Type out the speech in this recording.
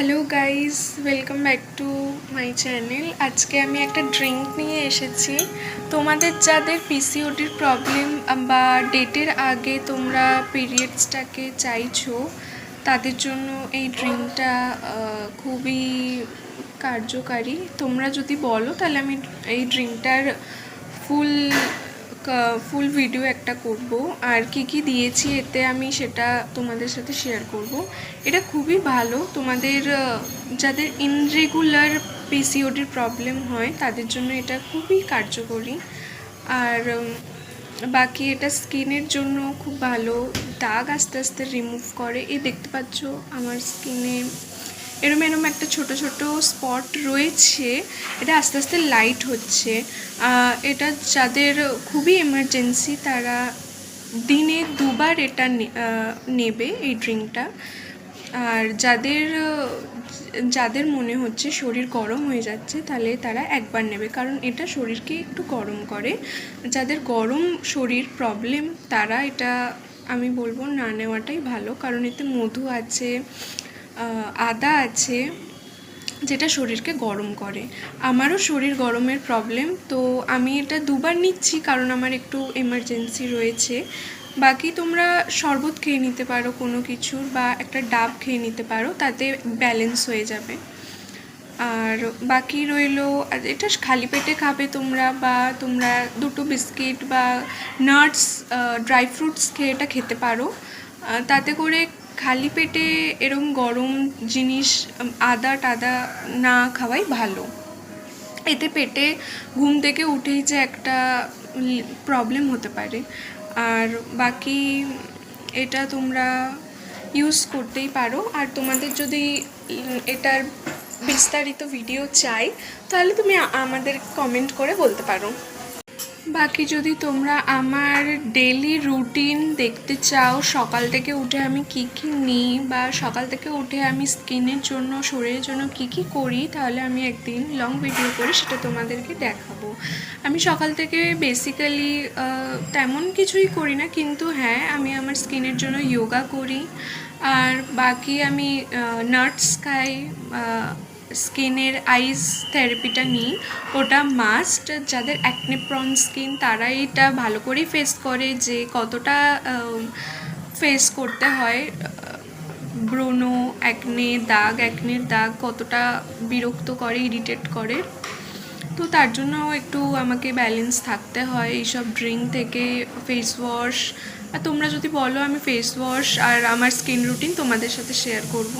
Hello guys, welcome back to my channel. আজকে আমি একটা ড্রিঙ্ক নিয়ে এসেছি। তোমাদের যাদের পিসিওডির প্রবলেম বা ডেটের আগে তোমরা পিরিয়ডসটাকে চাইছো, তাদের জন্য এই ড্রিঙ্কটা খুবই কার্যকারী। তোমরা যদি বলো তাহলে আমি এই ড্রিঙ্কটার ফুল ফুল ভিডিও একটা করব, আর কি কি দিয়েছি এতে আমি সেটা তোমাদের সাথে শেয়ার করব। এটা খুবই ভালো তোমাদের যাদের ইনরেগুলার পিসিওডির প্রবলেম হয় তাদের জন্য এটা খুবই কার্যকরী। আর বাকি এটা স্কিনের জন্য খুব ভালো, দাগ আস্তে আস্তে রিমুভ করে। এই দেখতে পাচ্ছ আমার স্কিনে এরম একটা ছোট ছোট স্পট রয়েছে, এটা আস্তে আস্তে লাইট হচ্ছে। এটা যাদের খুবই এমার্জেন্সি তারা দিনে 2বার এটা নেবে এই ড্রিঙ্কটা। আর যাদের মনে হচ্ছে শরীর গরম হয়ে যাচ্ছে তাহলে তারা একবার নেবে, কারণ এটা শরীরকে একটু গরম করে। যাদের গরম শরীর প্রবলেম তারা এটা আমি বলবো না নেওয়াটাই ভালো, কারণ এতে মধু আছে, আদা আছে, যেটা শরীরকে গরম করে। আমারও শরীর গরমের প্রবলেম, তো আমি এটা 2বার নিচ্ছি কারণ আমার একটু এমার্জেন্সি রয়েছে। বাকি তোমরা শরবত খেয়ে নিতে পারো কোনো কিছুর, বা একটা ডাব খেয়ে নিতে পারো, তাতে ব্যালেন্স হয়ে যাবে। আর বাকি রইলো এটা খালি পেটে খাবে তোমরা, বা তোমরা 2টো বিস্কিট বা নাটস, ড্রাই ফ্রুটস খেয়ে এটা খেতে পারো। তাতে করে খালি পেটে এরম গরম জিনিস আদা টাদা না খাওয়াই ভালো। এতে পেটে ঘুম থেকে উঠেই যে একটা প্রবলেম হতে পারে। আর বাকি এটা তোমরা ইউজ করতেই পারো। আর তোমাদের যদি এটার বিস্তারিত ভিডিও চাই তাহলে তুমি আমাদের কমেন্ট করে বলতে পারো। বাকি যদি তোমরা আমার ডেলি রুটিন দেখতে চাও, সকাল থেকে উঠে আমি কি কি নিই, বা সকাল থেকে উঠে আমি স্কিনের জন্য শরীরের জন্য কি কি করি, তাহলে আমি একদিন লং ভিডিও করে সেটা তোমাদেরকে দেখাবো। আমি সকাল থেকে বেসিক্যালি তেমন কিছুই করি না, কিন্তু হ্যাঁ আমি আমার স্কিনের জন্য যোগা করি। আর বাকি আমি নাটস খাই, স্কিনের আইস থেরাপিটা নিই, ওটা মাস্ট। যাদের অ্যাকনে প্রন স্কিন তারা এটা ভালো করেই ফেস করে, যে কতটা ফেস করতে হয় ব্রণ, অ্যাকনের দাগ কতটা বিরক্ত করে, ইরিটেট করে। তো তার জন্য একটু আমাকে ব্যালেন্স থাকতে হয় এইসব ড্রিঙ্ক থেকে। ফেস ওয়াশ, আর তোমরা যদি বলো আমি ফেস ওয়াশ আর আমার স্কিন রুটিন তোমাদের সাথে শেয়ার করব।